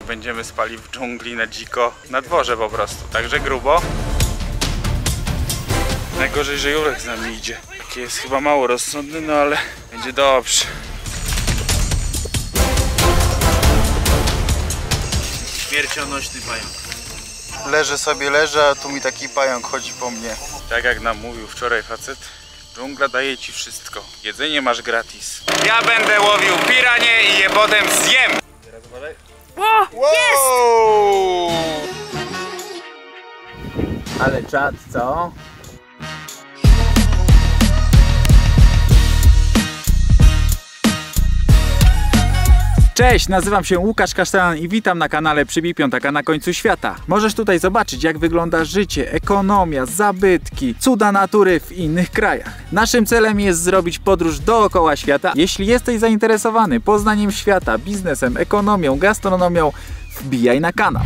będziemy spali w dżungli na dziko, na dworze po prostu, także grubo. Najgorzej, że Julek z nami idzie. Taki jest chyba mało rozsądny, no ale będzie dobrze. Śmiercionośny pająk. Leżę sobie, leżę, a tu mi taki pająk chodzi po mnie. Tak jak nam mówił wczoraj facet, dżungla daje ci wszystko. Jedzenie masz gratis. Ja będę łowił piranie i je potem zjem! Teraz uważaj. O, jest! Ale czad, co? Cześć, nazywam się Łukasz Kasztelan i witam na kanale Przybij Piątaka na końcu świata. Możesz tutaj zobaczyć, jak wygląda życie, ekonomia, zabytki, cuda natury w innych krajach. Naszym celem jest zrobić podróż dookoła świata. Jeśli jesteś zainteresowany poznaniem świata, biznesem, ekonomią, gastronomią, wbijaj na kanał.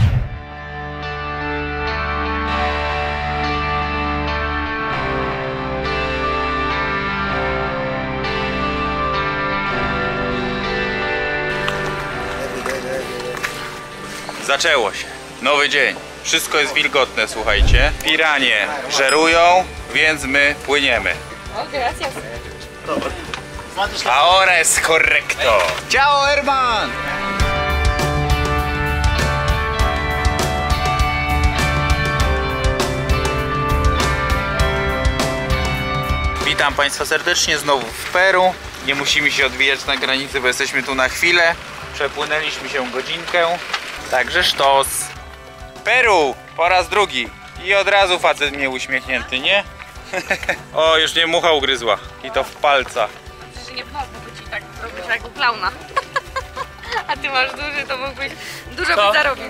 Zaczęło się. Nowy dzień. Wszystko jest wilgotne, słuchajcie. Piranie żerują, więc my płyniemy. Ahora es correcto. Ciao, Herman! Witam Państwa serdecznie znowu w Peru. Nie musimy się odbijać na granicy, bo jesteśmy tu na chwilę. Przepłynęliśmy się godzinkę. Także sztos. Peru po raz drugi. I od razu facet mnie uśmiechnięty, nie? O, już mnie mucha ugryzła. I to w palca. Że nie można być i tak robić jak u klauna. A ty masz duży, to mógłbyś dużo by zarobił.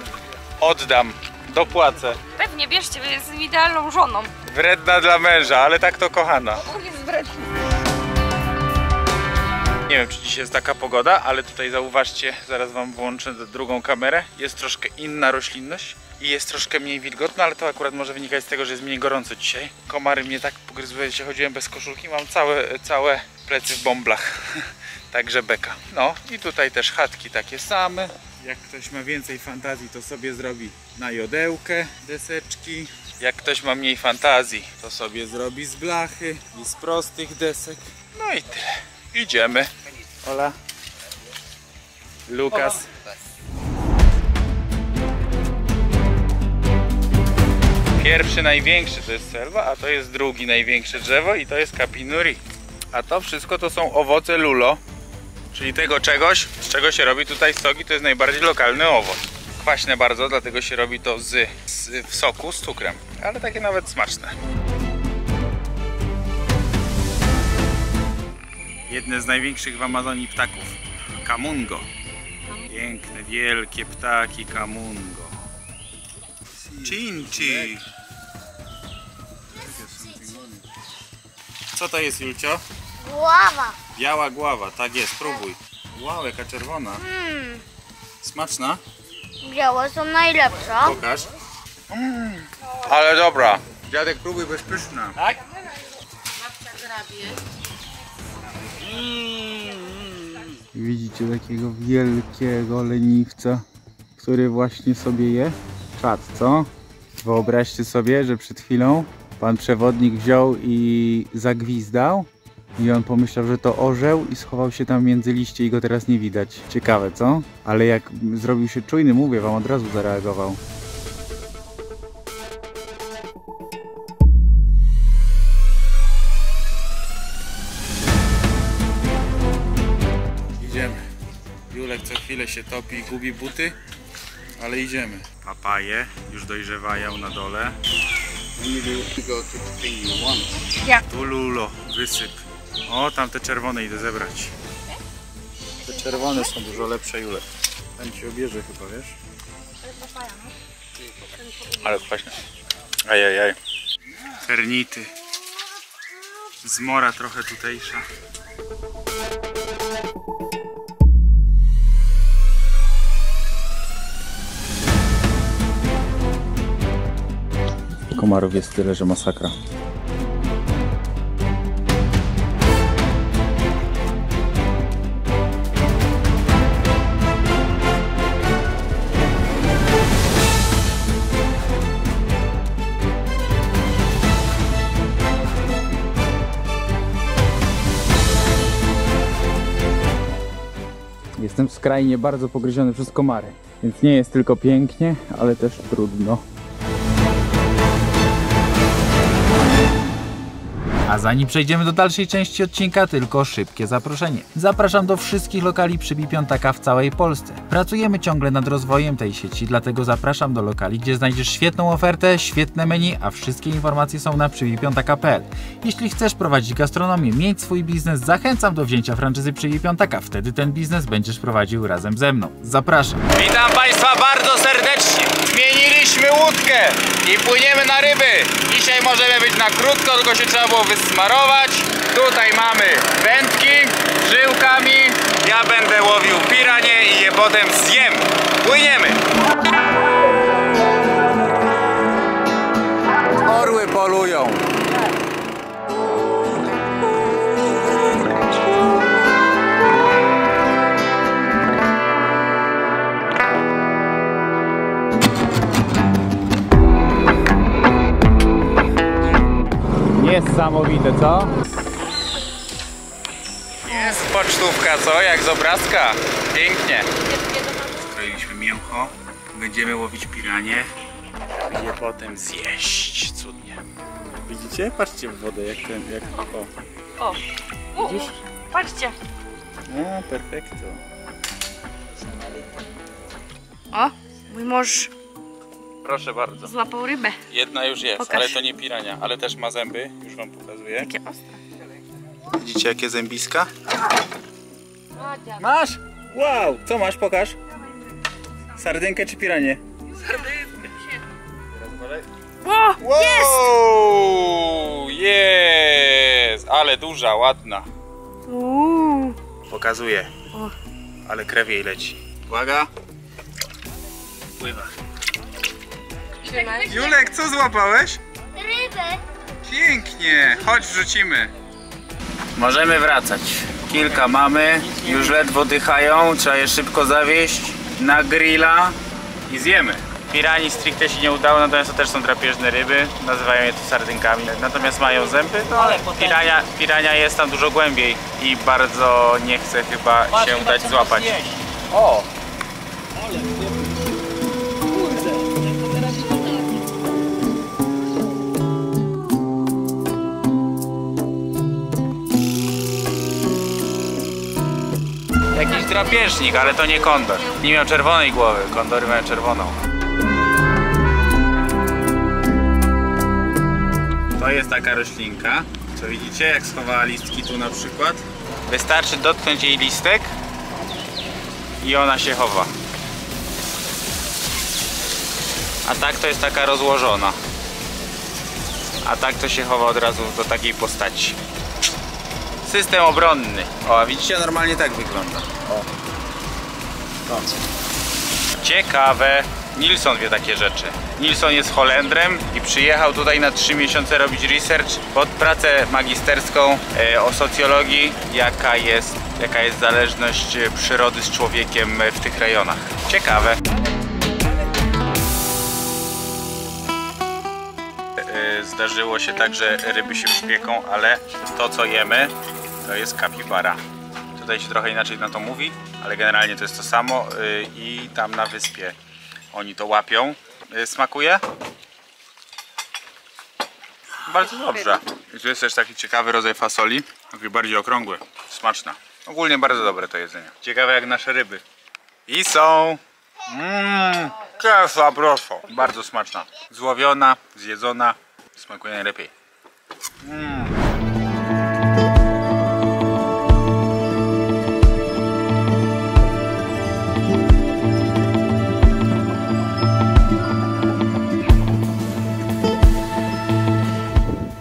Oddam. Dopłacę. Pewnie, bierzcie, bo jest idealną żoną. Wredna dla męża, ale tak to kochana. On jest wredny. Nie wiem, czy dzisiaj jest taka pogoda, ale tutaj zauważcie, zaraz wam włączę drugą kamerę. Jest troszkę inna roślinność i jest troszkę mniej wilgotna, ale to akurat może wynikać z tego, że jest mniej gorąco dzisiaj. Komary mnie tak pogryzły, że chodziłem bez koszulki, mam całe plecy w bąblach. Także beka. No i tutaj też chatki takie same. Jak ktoś ma więcej fantazji, to sobie zrobi na jodełkę deseczki. Jak ktoś ma mniej fantazji, to sobie zrobi z blachy i z prostych desek. No i tyle. Idziemy. Hola. Lukas. Pierwszy największy to jest selwa, a to jest drugi największe drzewo i to jest Kapinuri. A to wszystko to są owoce lulo, czyli tego czegoś, z czego się robi tutaj soki, to jest najbardziej lokalny owoc. Kwaśne bardzo, dlatego się robi to w soku z cukrem, ale takie nawet smaczne. Jedne z największych w Amazonii ptaków. Kamungo. Piękne, wielkie ptaki kamungo. Chinchi. Co to jest, Julcio? Gława. Biała gława, tak jest, próbuj. Wow, jaka czerwona. Smaczna? Białe są najlepsze. Pokaż. Ale dobra. Dziadek, próbuj, bo jest pyszna. Tak? Widzicie takiego wielkiego leniwca, który właśnie sobie je? Czad, co? Wyobraźcie sobie, że przed chwilą pan przewodnik wziął i zagwizdał i on pomyślał, że to orzeł i schował się tam między liście i go teraz nie widać. Ciekawe, co? Ale jak zrobił się czujny, mówię wam, od razu zareagował. Idziemy. Julek co chwilę się topi i gubi buty, ale idziemy. Papaje już dojrzewają na dole. Tu lulo, wysyp. O, tam te czerwone idę zebrać. Te czerwone są dużo lepsze, Julek. Ten ci obierze chyba, wiesz? Ale kwaśne. Ajajaj. Fernity. Zmora trochę tutejsza. Komarów jest tyle, że masakra. jestem skrajnie bardzo pogryziony przez komary. Więc nie jest tylko pięknie, ale też trudno. A zanim przejdziemy do dalszej części odcinka, tylko szybkie zaproszenie. Zapraszam do wszystkich lokali Przybij Piątaka w całej Polsce. Pracujemy ciągle nad rozwojem tej sieci, dlatego zapraszam do lokali, gdzie znajdziesz świetną ofertę, świetne menu, a wszystkie informacje są na przybijpiątaka.pl. Jeśli chcesz prowadzić gastronomię, mieć swój biznes, zachęcam do wzięcia franczyzy Przybij Piątaka. Wtedy ten biznes będziesz prowadził razem ze mną. Zapraszam. Witam Państwa bardzo serdecznie. Zmieniliśmy łódkę i płyniemy na ryby. Dzisiaj możemy być na krótko, tylko się trzeba było wysmarować. Tutaj mamy wędki z żyłkami. Ja będę łowił piranie i je potem zjem. Płyniemy. Orły polują. Niesamowite, co? Jest pocztówka, co? Jak z obrazka. Pięknie. Skroiliśmy mięcho. Będziemy łowić piranie i je potem zjeść. Cudnie. Widzicie? Patrzcie w wodę, jak ten, jak... O. O! Widzisz? Patrzcie! No, perfekto. O! Mój mąż Proszę bardzo. złapał rybę. Jedna już jest, Pokaż. ale to nie pirania, ale też ma zęby. Już wam pokazuję. Jakie ostre. Widzicie jakie zębiska? Masz? Wow! Co masz? Pokaż. Sardynkę czy piranie? O! Wow! Jest! Ale duża, ładna. Pokazuję. O. Ale krew jej leci. Uwaga. Pływa. Julek, co złapałeś? Ryby. Pięknie. Chodź, wrzucimy. Możemy wracać. Kilka mamy. Już ledwo dychają. Trzeba je szybko zawieźć na grilla i zjemy. Pirani stricte się nie udało, natomiast to też są drapieżne ryby. Nazywają je tu sardynkami. Natomiast mają zęby. No, ale pirania jest tam dużo głębiej i bardzo nie chce chyba się dać złapać. O! Jakiś drapieżnik, ale to nie kondor. Nie miał czerwonej głowy, kondory mają czerwoną. To jest taka roślinka, co widzicie, jak schowała listki tu na przykład. Wystarczy dotknąć jej listek i ona się chowa. A tak to jest taka rozłożona. A tak to się chowa od razu do takiej postaci. System obronny. O, a widzicie, normalnie tak wygląda. O. Ciekawe. Nilsson wie takie rzeczy. Nilsson jest Holendrem i przyjechał tutaj na 3 miesiące robić research pod pracę magisterską o socjologii, jaka jest zależność przyrody z człowiekiem w tych rejonach. Ciekawe. Zdarzyło się tak, że ryby się już pieką, ale to co jemy to jest kapibara. Tutaj się trochę inaczej na to mówi, ale generalnie to jest to samo i tam na wyspie oni to łapią. Smakuje? Bardzo dobrze. I tu jest też taki ciekawy rodzaj fasoli, taki bardziej okrągły, smaczna. Ogólnie bardzo dobre to jedzenie. Ciekawe jak nasze ryby. I są... que sabroso. Bardzo smaczna. Złowiona, zjedzona. Smakuje najlepiej.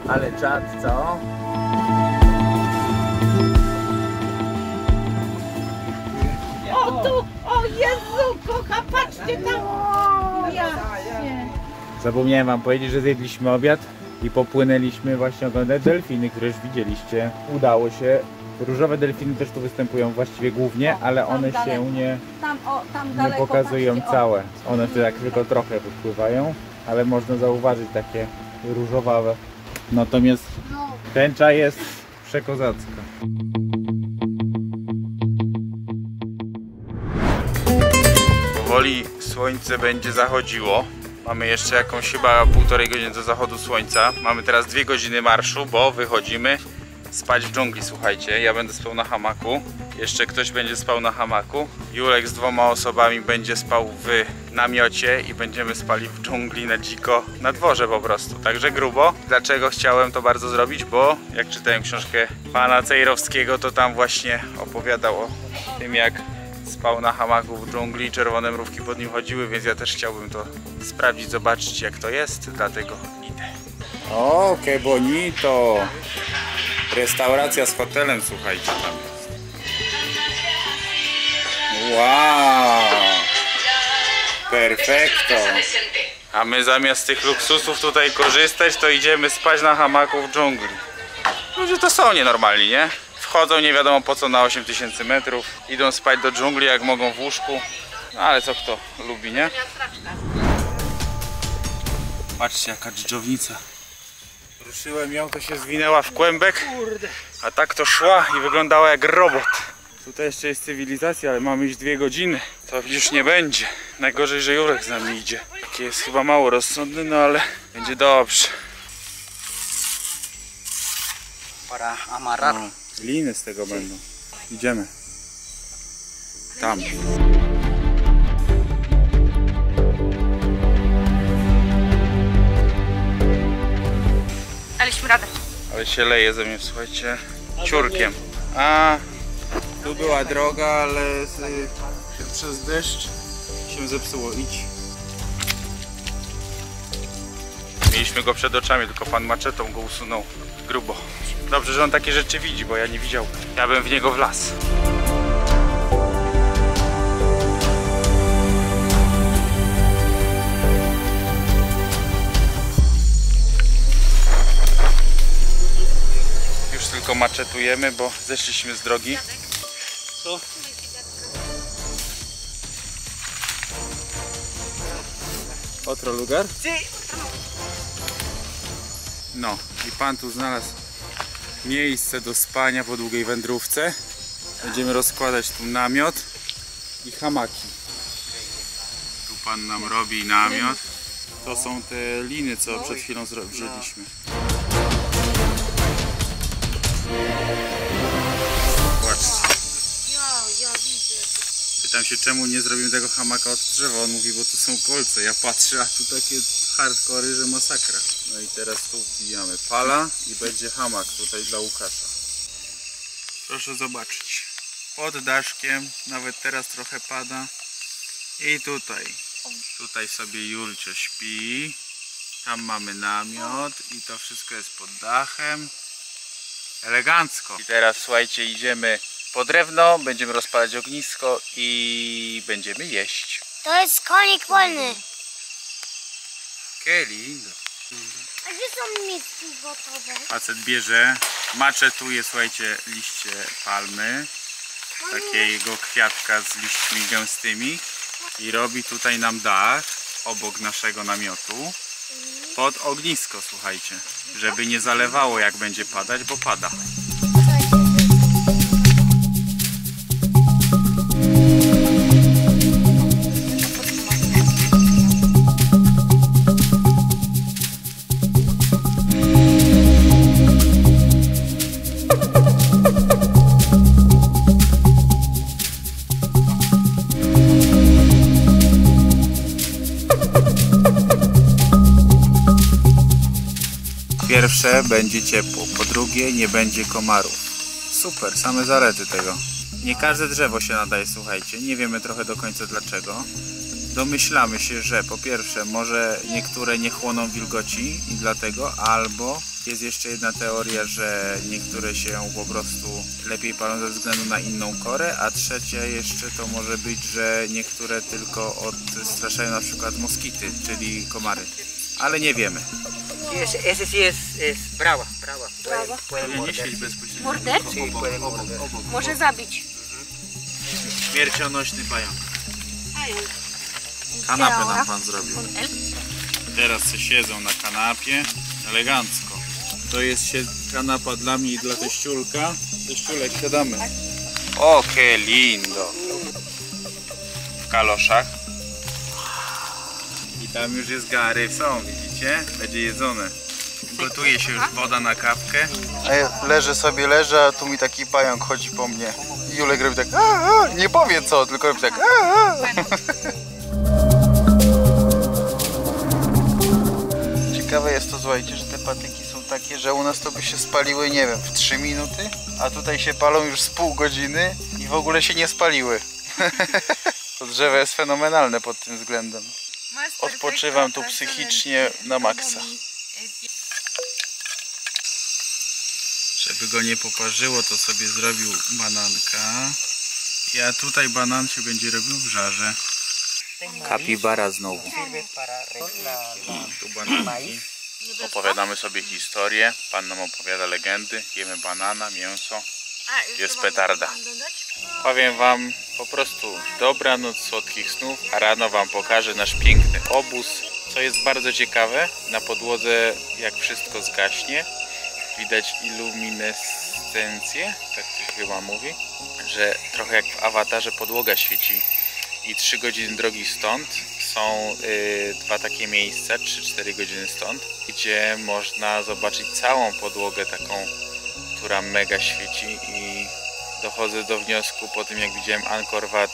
Ale czad, co? O tu, o Jezu, kocha, patrzcie tam! Jaśnie. Zapomniałem wam powiedzieć, że zjedliśmy obiad i popłynęliśmy właśnie oglądać delfiny, które już widzieliście. Udało się. Różowe delfiny też tu występują właściwie głównie, ale one się nie Tam pokazują patrzcie, o. całe. One wtedy tak tylko trochę wypływają, ale można zauważyć takie różowawe. Natomiast tęcza jest przekozacka. powoli słońce będzie zachodziło. Mamy jeszcze jakąś chyba 1,5 godziny do zachodu słońca. Mamy teraz 2 godziny marszu, bo wychodzimy spać w dżungli, słuchajcie. Ja będę spał na hamaku. Jeszcze ktoś będzie spał na hamaku. Julek z 2 osobami będzie spał w namiocie i będziemy spali w dżungli na dziko, na dworze po prostu. Także grubo. Dlaczego chciałem to bardzo zrobić? Bo jak czytałem książkę pana Cejrowskiego, to tam właśnie opowiadał o tym, jak spał na hamaku w dżungli, czerwone mrówki pod nim chodziły, więc ja też chciałbym to sprawdzić, zobaczyć jak to jest, dlatego idę. O, que bonito! Restauracja z hotelem, słuchajcie, tam jest. Wow! Perfekto! A my zamiast tych luksusów tutaj korzystać, to idziemy spać na hamaku w dżungli. Ludzie to są nienormalni, nie? Wchodzą nie wiadomo po co na 8000 metrów, idą spać do dżungli jak mogą w łóżku. No ale co kto lubi, nie? Patrzcie jaka dżdżownica. Ruszyłem ją, to się zwinęła w kłębek, a tak to szła i wyglądała jak robot. Tutaj jeszcze jest cywilizacja, ale mamy iść 2 godziny. To już nie będzie. Najgorzej, że Jurek z nami idzie. Taki jest chyba mało rozsądny, no ale będzie dobrze. Para amarrar. No, liny z tego będą. Idziemy. Tam. Daliśmy radę. Ale się leje ze mnie, słuchajcie, ciurkiem. A tu była droga, ale przez deszcz się zepsuło. Idź. Mieliśmy go przed oczami, tylko pan maczetą go usunął grubo. Dobrze, że on takie rzeczy widzi, bo ja nie widział. Ja bym w niego wlazł. Już tylko maczetujemy, bo zeszliśmy z drogi. Co? Otro lugar? No i pan tu znalazł miejsce do spania po długiej wędrówce. Będziemy rozkładać tu namiot i hamaki. Tu pan nam robi namiot. To są te liny, co przed chwilą wzięliśmy. Patrzcie. Pytam się, czemu nie zrobimy tego hamaka od drzewa. On mówi, bo to są kolce. Ja patrzę, a tu takie hardkory, że masakra. No i teraz tu wbijamy pala i będzie hamak tutaj dla Łukasza. Proszę zobaczyć. Pod daszkiem, nawet teraz trochę pada. I tutaj. Tutaj sobie Julcio śpi. Tam mamy namiot i to wszystko jest pod dachem. Elegancko. I teraz słuchajcie, idziemy po drewno, będziemy rozpalać ognisko i będziemy jeść. To jest konik polny. Que lindo. A gdzie są miski gotowe? Facet bierze, maczetuje, słuchajcie, liście palmy, takiego kwiatka z liśćmi gęstymi i robi tutaj nam dach obok naszego namiotu pod ognisko, słuchajcie, żeby nie zalewało jak będzie padać, bo pada. Pierwsze, będzie ciepło, po drugie, nie będzie komarów. Super, same zalety tego. Nie każde drzewo się nadaje, słuchajcie, nie wiemy trochę do końca dlaczego. Domyślamy się, że po pierwsze, może niektóre nie chłoną wilgoci i dlatego, albo jest jeszcze jedna teoria, że niektóre się po prostu lepiej palą ze względu na inną korę, a trzecia jeszcze to może być, że niektóre tylko odstraszają na przykład moskity, czyli komary. Ale nie wiemy. Ese sí es brava. Pueden Nie morder. świeć bezpośrednio. Morder? Sí, pueden morder. Może zabić. Śmiercionośny pająk. Kanapę nam pan zrobił. Teraz se siedzą na kanapie. Elegancko. To jest kanapa dla mnie i dla teściulka. Teściulek, siadamy. O, que lindo. W kaloszach. tam już jest gary, są, widzicie? Będzie jedzone. Gotuje się już woda na kawkę. A ja leżę, a tu mi taki pająk chodzi po mnie. I Julek robi tak, nie powie co, tylko robi tak, Ciekawe jest to, słuchajcie, że te patyki są takie, że u nas to by się spaliły, nie wiem, w 3 minuty, a tutaj się palą już z pół godziny i w ogóle się nie spaliły. To drzewo jest fenomenalne pod tym względem. Odpoczywam tu psychicznie na maksa. Żeby go nie poparzyło, to sobie zrobił bananka. A tutaj banan się będzie robił w żarze. Kapibara znowu. Tu bananki. Opowiadamy sobie historię. Pan nam opowiada legendy. Jemy banana, mięso. Jest petarda. Powiem wam po prostu dobranoc, słodkich snów, a rano wam pokażę nasz piękny obóz. Co jest bardzo ciekawe, na podłodze jak wszystko zgaśnie, widać iluminescencję, tak to się chyba mówi, że trochę jak w Awatarze podłoga świeci. I 3 godziny drogi stąd są dwa takie miejsca, 3-4 godziny stąd, gdzie można zobaczyć całą podłogę taką, która mega świeci, i dochodzę do wniosku po tym, jak widziałem Angkor Wat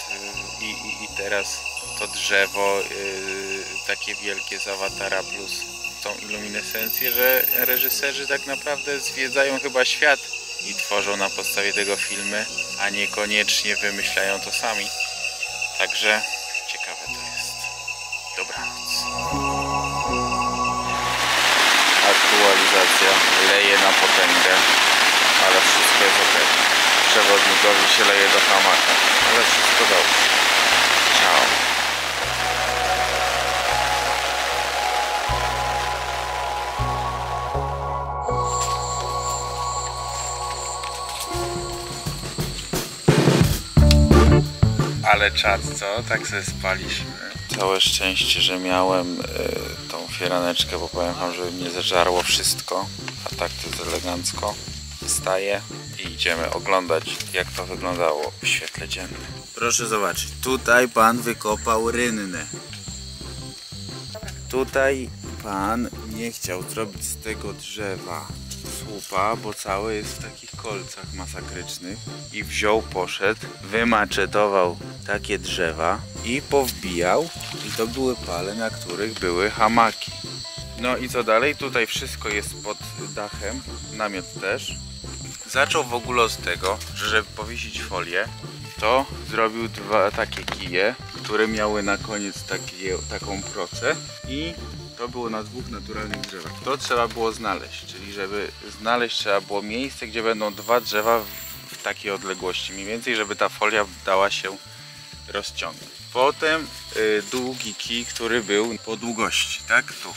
i teraz to drzewo takie wielkie z Awatara plus tą iluminescencję, że reżyserzy tak naprawdę zwiedzają chyba świat i tworzą na podstawie tego filmy, a niekoniecznie wymyślają to sami. Także ciekawe to jest. Dobranoc. Aktualizacja leje na potęgę, ale wszystko jest ok. Przewodnikowi się leje do hamaka, ale wszystko dobrze. Ciao. Ale czad, co? Tak sobie spaliśmy. Całe szczęście, że miałem tą firaneczkę, bo powiem wam, żeby mnie zeżarło wszystko. A tak to jest elegancko. Wstaję i idziemy oglądać, jak to wyglądało w świetle dziennym. Proszę zobaczyć, tutaj pan wykopał rynnę. Tutaj pan nie chciał zrobić z tego drzewa słupa, bo całe jest w takich kolcach masakrycznych, i wziął, poszedł, wymaczetował takie drzewa i powbijał, i to były pale, na których były hamaki. No i co dalej? Tutaj wszystko jest pod dachem, namiot też. Zaczął w ogóle od tego, że żeby powiesić folię, to zrobił 2 takie kije, które miały na koniec taką procę, i to było na 2 naturalnych drzewach. To trzeba było znaleźć, czyli żeby znaleźć trzeba było miejsce, gdzie będą 2 drzewa w takiej odległości mniej więcej, żeby ta folia dała się rozciągnąć. Potem długi kij, który był po długości, tak? Tu.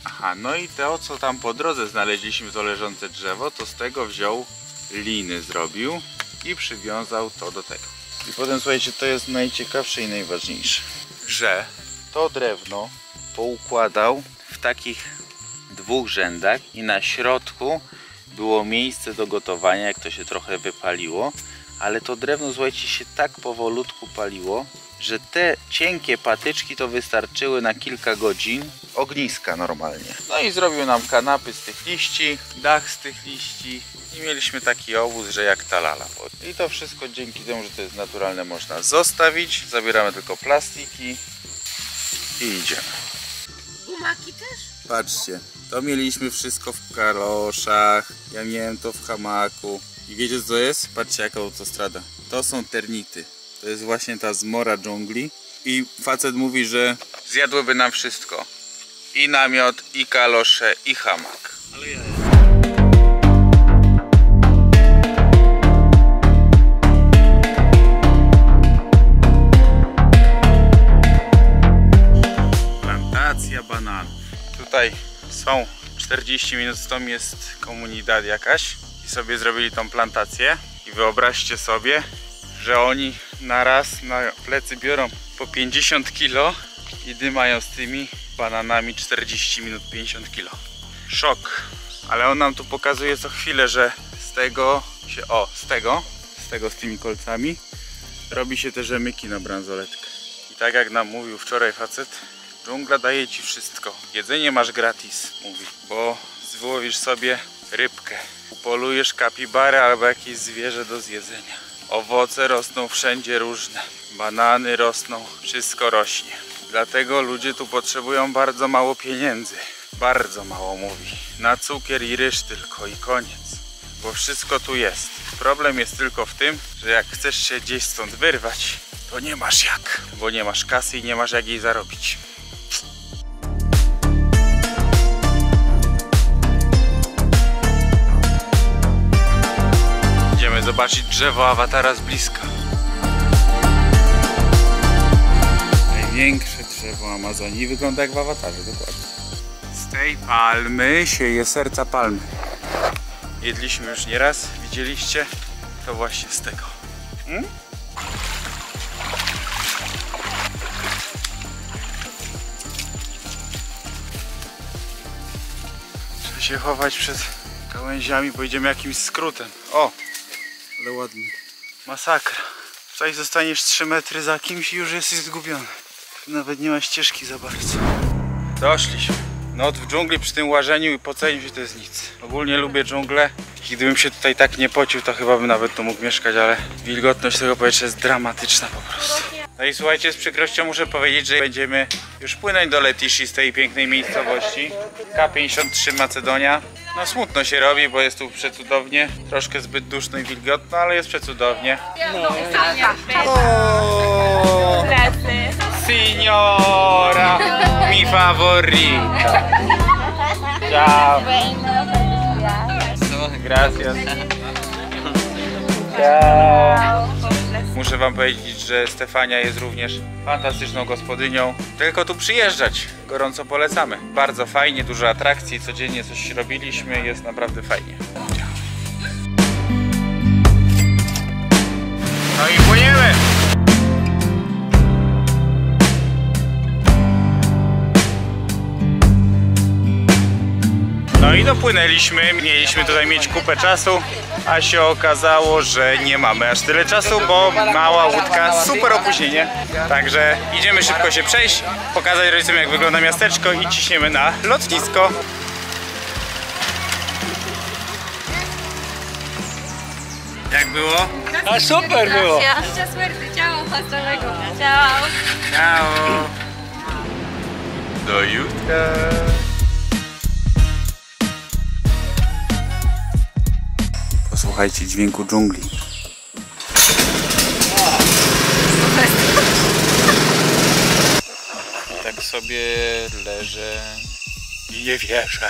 Aha, no i to, co tam po drodze znaleźliśmy, to leżące drzewo, to z tego wziął liny, zrobił i przywiązał to do tego. I potem, słuchajcie, to jest najciekawsze i najważniejsze, że to drewno poukładał w takich 2 rzędach i na środku było miejsce do gotowania, jak to się trochę wypaliło, ale to drewno, słuchajcie, się tak powolutku paliło, że te cienkie patyczki to wystarczyły na kilka godzin ogniska normalnie. No i zrobił nam kanapy z tych liści, dach z tych liści i mieliśmy taki obóz, że jak ta lala. I to wszystko dzięki temu, że to jest naturalne, można zostawić. Zabieramy tylko plastiki i idziemy. Gumaki też? Patrzcie, to mieliśmy wszystko w kaloszach, ja miałem to w hamaku. I wiecie co to jest? Patrzcie, jaka autostrada. To są ternity. To jest właśnie ta zmora dżungli. I facet mówi, że zjadłyby nam wszystko. I namiot, i kalosze, i hamak. Ale ja. Plantacja bananów. Tutaj są 40 minut stąd jest komunidad jakaś. I sobie zrobili tą plantację. I wyobraźcie sobie, że oni na raz na plecy biorą po 50 kg i dymają z tymi bananami 40 minut 50 kg. Szok. Ale on nam tu pokazuje co chwilę, że z tego się, z tymi kolcami robi się te rzemyki na bransoletkę. I tak jak nam mówił wczoraj facet, Dżungla daje ci wszystko. Jedzenie masz gratis, mówi, bo złowisz sobie rybkę, upolujesz kapibarę albo jakieś zwierzę do zjedzenia. Owoce rosną wszędzie różne, banany rosną, wszystko rośnie. Dlatego ludzie tu potrzebują bardzo mało pieniędzy. Bardzo mało, mówi. Na cukier i ryż tylko i koniec. Bo wszystko tu jest. Problem jest tylko w tym, że jak chcesz się gdzieś stąd wyrwać, to nie masz jak. Bo nie masz kasy i nie masz jak jej zarobić. Idziemy zobaczyć drzewo awatara z bliska. Największe drzewo Amazonii wygląda jak w awatarze, dokładnie. Z tej palmy sieje serca palmy. Jedliśmy już nieraz, widzieliście? To właśnie z tego. Trzeba się chować przed gałęziami, bo idziemy jakimś skrótem. O! Ale ładnie. Masakra. Tutaj zostaniesz 3 metry za kimś i już jesteś zgubiony. Nawet nie ma ścieżki za bardzo. Doszliśmy. Noc w dżungli przy tym łażeniu i poceniu się to jest nic. Ogólnie lubię dżunglę. I gdybym się tutaj tak nie pocił, to chyba bym nawet tu mógł mieszkać, ale wilgotność tego powietrza jest dramatyczna po prostu. No i słuchajcie, z przykrością muszę powiedzieć, że będziemy już płynąć do Letici z tej pięknej miejscowości. K53 Macedonia. No smutno się robi, bo jest tu przecudownie. Troszkę zbyt duszno i wilgotno, ale jest przecudownie. O, signora, mi favorita. Ciao. Gracias. Ciao. Muszę wam powiedzieć, że Stefania jest również fantastyczną gospodynią. Tylko tu przyjeżdżać. Gorąco polecamy. Bardzo fajnie, dużo atrakcji, codziennie coś robiliśmy, jest naprawdę fajnie. No i płyniemy! No i dopłynęliśmy, mieliśmy tutaj mieć kupę czasu, a się okazało, że nie mamy aż tyle czasu, bo mała łódka, super opóźnienie. Także idziemy szybko się przejść, pokazać rodzicom jak wygląda miasteczko i ciśniemy na lotnisko. Jak było? A super było! Mucha suerte, ciao, hasta luego. Ciao. Ciao! Do jutra! Posłuchajcie dźwięku dżungli. Tak sobie leżę i nie wierzę.